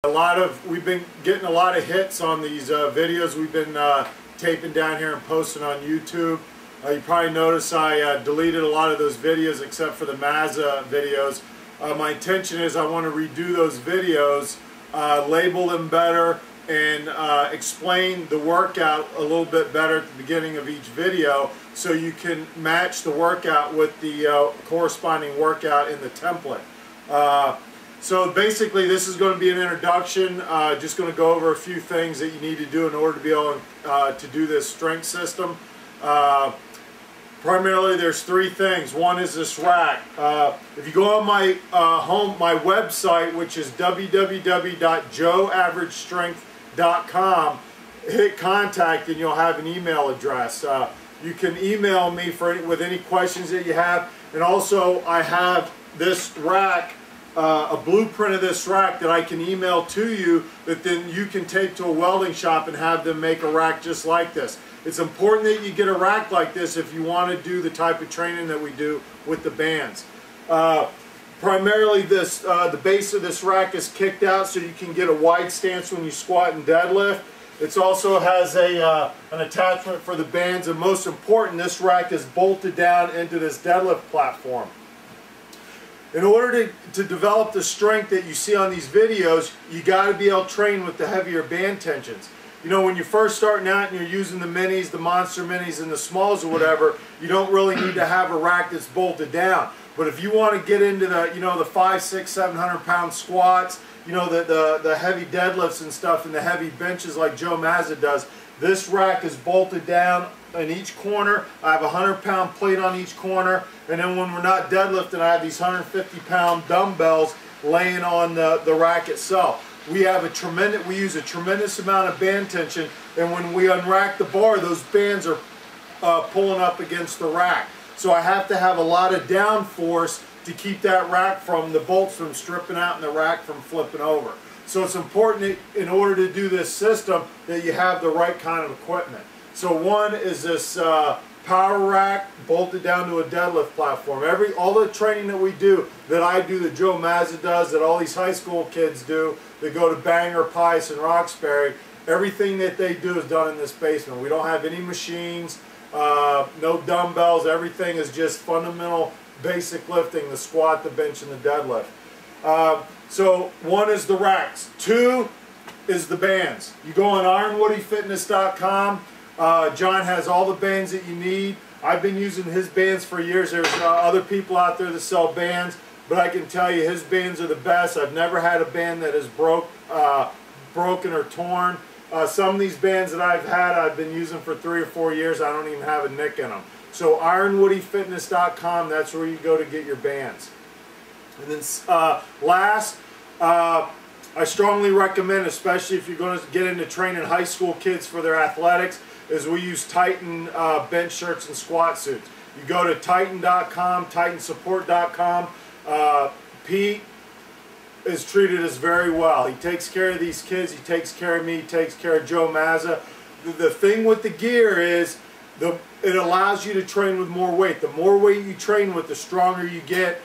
We've been getting a lot of hits on these videos we've been taping down here and posting on YouTube. You probably notice I deleted a lot of those videos except for the Mazda videos. My intention is I want to redo those videos, label them better, and explain the workout a little bit better at the beginning of each video so you can match the workout with the corresponding workout in the template. So basically this is going to be an introduction, just going to go over a few things that you need to do in order to be able to do this strength system. Primarily there's three things. One is this rack. If you go on my my website, which is www.JoeAverageStrength.com, hit contact and you'll have an email address. You can email me with any questions that you have, and also I have this rack, a blueprint of this rack that I can email to you that then you can take to a welding shop and have them make a rack just like this. It's important that you get a rack like this if you want to do the type of training that we do with the bands. Primarily the base of this rack is kicked out so you can get a wide stance when you squat and deadlift. It also has an attachment for the bands, and most important, this rack is bolted down into this deadlift platform. In order to develop the strength that you see on these videos, you got to be able to train with the heavier band tensions. You know, when you're first starting out and you're using the minis, the monster minis, and the smalls or whatever, you don't really need to have a rack that's bolted down. But if you want to get into the, you know, the 500, 600, 700 pound squats, you know, the heavy deadlifts and stuff, and the heavy benches like Joe Mazza does, this rack is bolted down in each corner. I have a 100-pound plate on each corner, and then when we're not deadlifting, I have these 150-pound dumbbells laying on the rack itself. We use a tremendous amount of band tension, and when we unrack the bar, those bands are pulling up against the rack. So I have to have a lot of down force to keep that rack from the bolts from stripping out and the rack from flipping over. So it's important in order to do this system that you have the right kind of equipment. So one is this power rack bolted down to a deadlift platform. All the training that we do, that I do, that Joe Mazza does, that all these high school kids do, that go to Bangor, Pius, and Roxbury, everything that they do is done in this basement. We don't have any machines, no dumbbells. Everything is just fundamental basic lifting, the squat, the bench, and the deadlift. So one is the racks. Two is the bands. You go on ironwoodyfitness.com. John has all the bands that you need. I've been using his bands for years. There's other people out there that sell bands, but I can tell you his bands are the best. I've never had a band that is broken or torn. Some of these bands that I've had, I've been using for 3 or 4 years. I don't even have a nick in them. So ironwoodyfitness.com, that's where you go to get your bands. And then last, I strongly recommend, especially if you're going to get into training high school kids for their athletics, is we use Titan bench shirts and squat suits. You go to titan.com, titansupport.com. Pete is treated us very well. He takes care of these kids, he takes care of me, he takes care of Joe Mazza. The thing with the gear is it allows you to train with more weight. The more weight you train with, the stronger you get.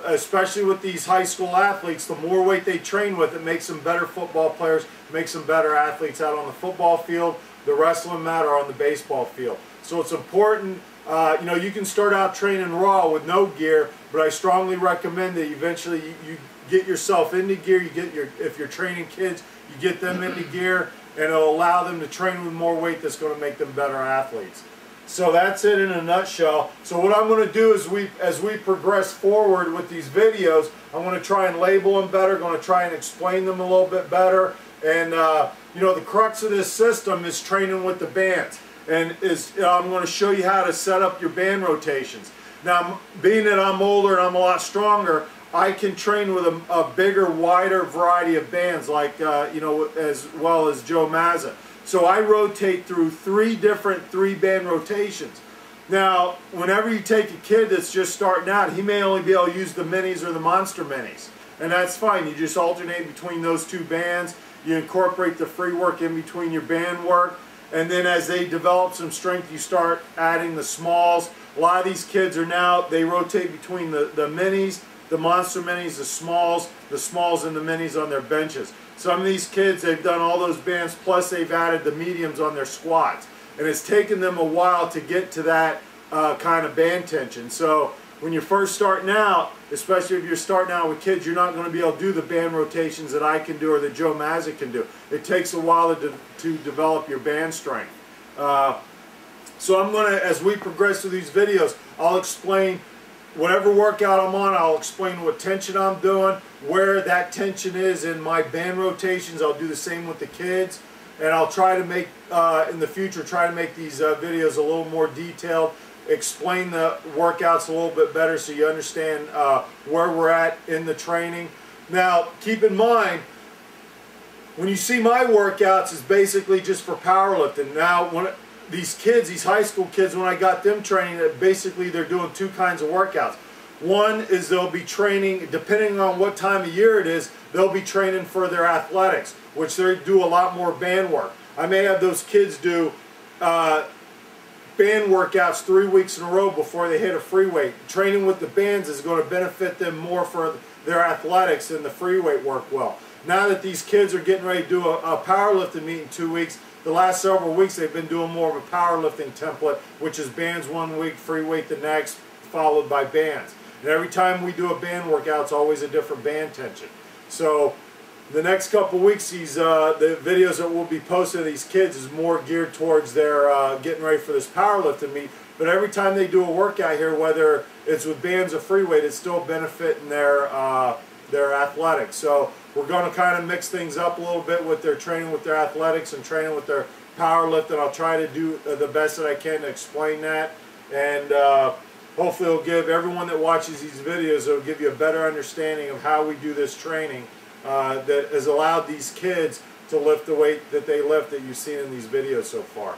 Especially with these high school athletes, the more weight they train with, it makes them better football players, makes them better athletes out on the football field, the wrestling mat, or on the baseball field. So it's important, you know, you can start out training raw with no gear, but I strongly recommend that eventually you get yourself into gear. If you're training kids, you get them into gear, and it'll allow them to train with more weight that's going to make them better athletes. So that's it in a nutshell. So what I'm going to do is as we progress forward with these videos, I'm going to try and label them better, going to try and explain them a little bit better. And you know, the crux of this system is training with the bands. And I'm going to show you how to set up your band rotations. Now, being that I'm older and I'm a lot stronger, I can train with a bigger, wider variety of bands, like you know, as well as Joe Mazza. So I rotate through 3 different 3-band rotations. Now, whenever you take a kid that's just starting out, he may only be able to use the minis or the monster minis. And that's fine. You just alternate between those 2 bands. You incorporate the free work in between your band work. And then as they develop some strength, you start adding the smalls. A lot of these kids they rotate between the minis, the monster minis, the smalls and the minis on their benches. Some of these kids, they've done all those bands, plus they've added the mediums on their squats. And it's taken them a while to get to that kind of band tension. So when you're first starting out, especially if you're starting out with kids, you're not going to be able to do the band rotations that I can do or that Joe Mazza can do. It takes a while to develop your band strength. So I'm going to, as we progress through these videos, I'll explain whatever workout I'm on. I'll explain what tension I'm doing, where that tension is in my band rotations. I'll do the same with the kids. And I'll try to make, in the future, try to make these videos a little more detailed, explain the workouts a little bit better so you understand where we're at in the training. Now, keep in mind, when you see my workouts, it's basically just for powerlifting. Now, when these kids, these high school kids, when I got them training, basically they're doing two kinds of workouts. One is they'll be training, depending on what time of year it is, they'll be training for their athletics, which they do a lot more band work. I may have those kids do band workouts 3 weeks in a row before they hit a free weight. Training with the bands is going to benefit them more for their athletics than the free weight work will. Now that these kids are getting ready to do a powerlifting meet in 2 weeks, the last several weeks they've been doing more of a powerlifting template, which is bands 1 week, free weight the next, followed by bands. And every time we do a band workout, it's always a different band tension. So the next couple weeks, the videos that we'll be posting of these kids is more geared towards their getting ready for this powerlifting meet. But every time they do a workout here, whether it's with bands or free weight, it's still benefiting their athletics. So we're going to kind of mix things up a little bit with their training with their athletics and training with their powerlifting. I'll try to do the best that I can to explain that. And hopefully it'll give everyone that watches these videos, it'll give you a better understanding of how we do this training that has allowed these kids to lift the weight that they lift that you've seen in these videos so far.